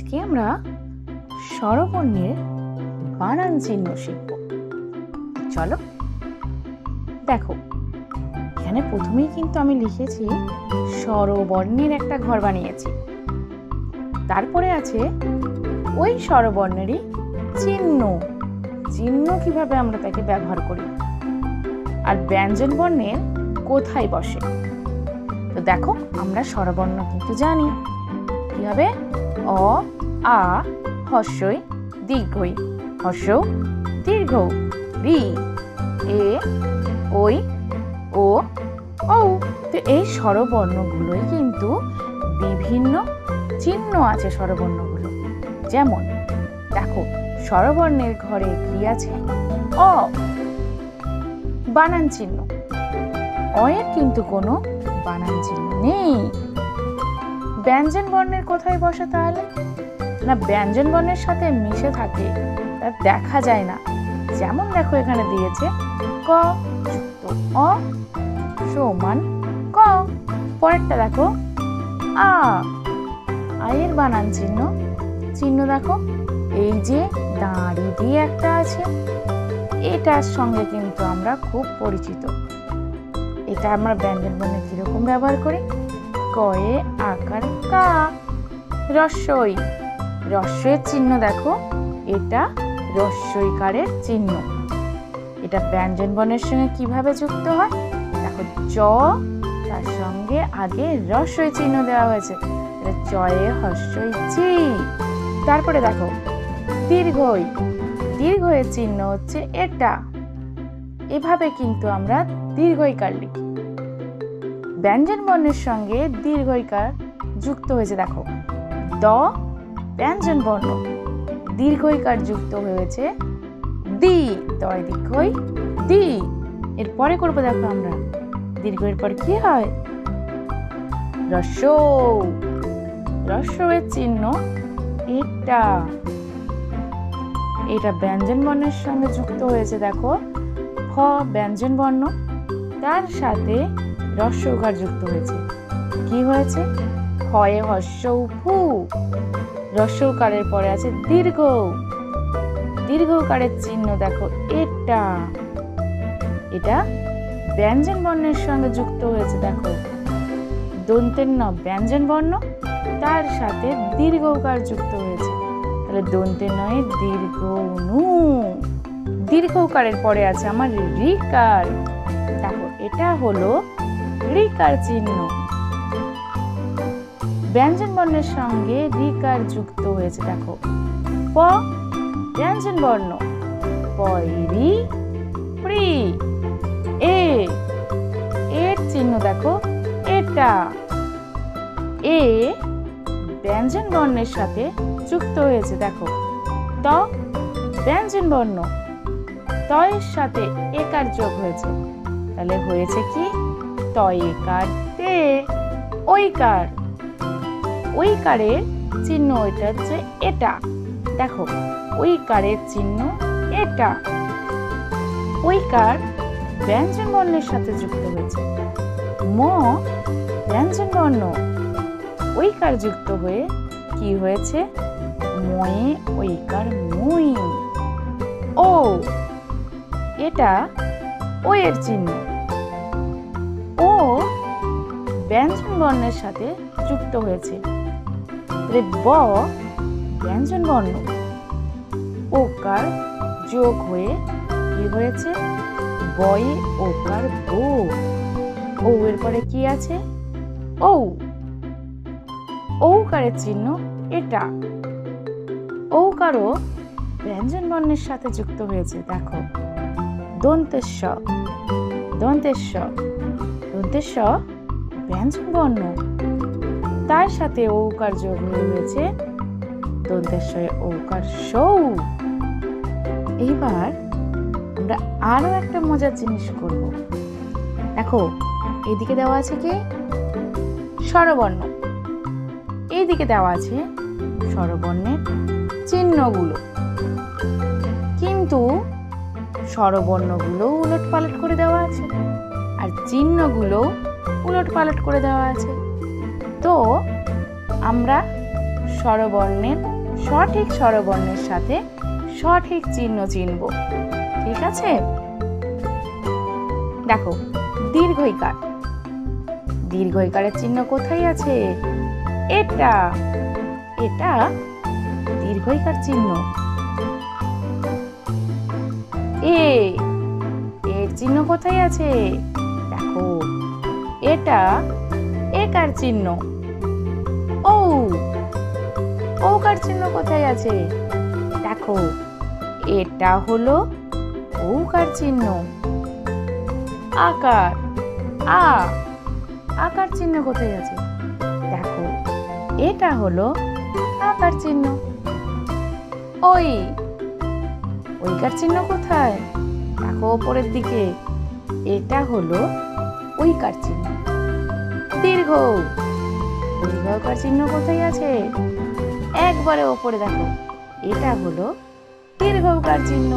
আজকে আমরা স্বরবর্ণের বানান চিহ্ন শিখব। চলো দেখো, এখানে প্রথমেই কিন্তু আমি লিখেছি স্বরবর্ণের একটা ঘর বানিয়েছি। তারপরে আছে ওই স্বরবর্ণেরই চিহ্ন। চিহ্ন কিভাবে আমরা তাকে ব্যবহার করি আর ব্যঞ্জন বর্ণের কোথায় বসে। তো দেখো, আমরা স্বরবর্ণ কিন্তু জানি কিভাবে। অ, আ, হস্যই দীর্ঘই, হস্য দীর্ঘ, রি, এ, ওই, ও, ঔ। তো এই স্বরবর্ণগুলোই কিন্তু বিভিন্ন চিহ্ন আছে স্বরবর্ণগুলো। যেমন দেখো, স্বরবর্ণের ঘরে কি আছে? অ, বানান চিহ্ন। অ এর কিন্তু কোনো বানান চিহ্ন নেই। ব্যঞ্জন বর্ণের কোথায় বসে তাহলে? না, ব্যঞ্জন বর্ণের সাথে মিশে থাকে, তা দেখা যায় না। যেমন দেখো, এখানে দিয়েছে ক যুক্ত অ সমান ক। পরেরটা দেখো আ, আয়ের বানান চিহ্ন। চিহ্ন দেখো, এই যে দাঁড়ি দিয়ে একটা আছে, এটার সঙ্গে কিন্তু আমরা খুব পরিচিত। এটা আমরা ব্যঞ্জন বর্ণে কিরকম ব্যবহার করি? কয়ে আকার কা। রস্বই, রস্বইয়ের চিহ্ন দেখো, এটা রস্বইকারের চিহ্ন। এটা ব্যঞ্জন বর্ণের সঙ্গে কিভাবে যুক্ত হয়? দেখো, চ, তার সঙ্গে আগে রস্বই চিহ্ন দেওয়া হয়েছে, চয়ে হস্যই চি। তারপরে দেখো দীর্ঘই, দীর্ঘয়ের চিহ্ন হচ্ছে এটা। এভাবে কিন্তু আমরা দীর্ঘইকার লিখি। ব্যঞ্জন বর্ণের সঙ্গে দীর্ঘইকার যুক্ত হয়েছে। দেখো, দ ব্যঞ্জন বর্ণ, দীর্ঘইকার যুক্ত হয়েছে দি, দয় দীর্ঘই দি। এরপরে করবো দেখো আমরা দীর্ঘের পর কি হয়? রস্য, রস্যের চিহ্ন এটা। এটা ব্যঞ্জন বর্ণের সঙ্গে যুক্ত হয়েছে। দেখো, ফ ব্যঞ্জন বর্ণ, তার সাথে রস্যকার যুক্ত হয়েছে। কি হয়েছে? ফয়ে হস্য ফু। রস্যকারের পরে আছে দীর্ঘ, দীর্ঘকারের চিহ্ন দেখো এটা। এটা ব্যঞ্জন বর্ণের সঙ্গে যুক্ত হয়েছে। দেখো, দন্তের ন ব্যঞ্জন বর্ণ, তার সাথে দীর্ঘকার যুক্ত হয়েছে। তাহলে দন্তের নয়ে দীর্ঘ নু। দীর্ঘকারের পরে আছে আমার রিকার। দেখো, এটা হলো রিকার চিহ্ন। ব্যঞ্জন বর্ণের সঙ্গে রিকার যুক্ত হয়েছে। দেখো, প ব্যঞ্জন বর্ণ, পয়রি প্রি। এ, এর চিহ্ন দেখো এটা। এ ব্যঞ্জন বর্ণের সাথে যুক্ত হয়েছে। দেখো, ত ব্যঞ্জন বর্ণ, তয়ের সাথে একার যোগ হয়েছে। তাহলে হয়েছে কি? তয়েকার তে। ঐকার, ঐকারের চিহ্ন এটা হচ্ছে এটা। দেখো, ঐকারের চিহ্ন এটা। ঐকার ব্যঞ্জন বর্ণের সাথে যুক্ত হয়েছে। ম ব্যঞ্জন বর্ণ, ঐকার যুক্ত হয়ে কি হয়েছে? ময়ে ঐকার মই। ও, এটা ও এর চিহ্ন। ও ব্যঞ্জন বর্ণের সাথে যুক্ত হয়েছে। ব ব্যঞ্জন বর্ণ, ওকার যোগ হয়ে কি হয়েছে? বয়ে ওকার বো। ও এর পরে কি আছে? ঔ, ঔকারের চিহ্ন এটা। ঔকারও ব্যঞ্জন বর্ণের সাথে যুক্ত হয়েছে। দেখো, দন্তেশ্ব, দন্তেশ্ব, দন্তেশ্ব ব্যঞ্জন বর্ণ, তার সাথে ঔকার যোগ হয়ে হয়েছে দন্তেশ্বয়ে ঔকার সৌ। এইবার আমরা আরো একটা মজার জিনিস করব। দেখো, এদিকে দেওয়া আছে কি? স্বরবর্ণ, এইদিকে দেওয়া আছে স্বরবর্ণের চিহ্নগুলো। কিন্তু স্বরবর্ণগুলো উলট পালট করে দেওয়া আছে, আর চিহ্নগুলো উলট পালট করে দেওয়া আছে। তো আমরা স্বরবর্ণের সঠিক স্বরবর্ণের সাথে সঠিক চিহ্ন চিনব। ঠিক আছে? দেখো, দীর্ঘইকার। দীর্ঘইকারের চিহ্ন কোথায় আছে? এটা এটা দীর্ঘইকার চিহ্ন। এর চিহ্ন কোথায় আছে? দেখো, এটা একার চিহ্ন। ওকার চিহ্ন কোথায় আছে? দেখো, এটা হলো ওকার চিহ্ন। আকার আকার চিহ্ন কোথায় আছে? দেখো, এটা হলো আকার চিহ্ন। ওইকার চিহ্ন কোথায়? দেখো ওপরের দিকে, এটা হলো ওইকার চিহ্ন। দীর্ঘকার চিহ্ন কোথায় আছে? একবারে ওপরে দেখো, এটা হলো দীর্ঘকার চিহ্ন।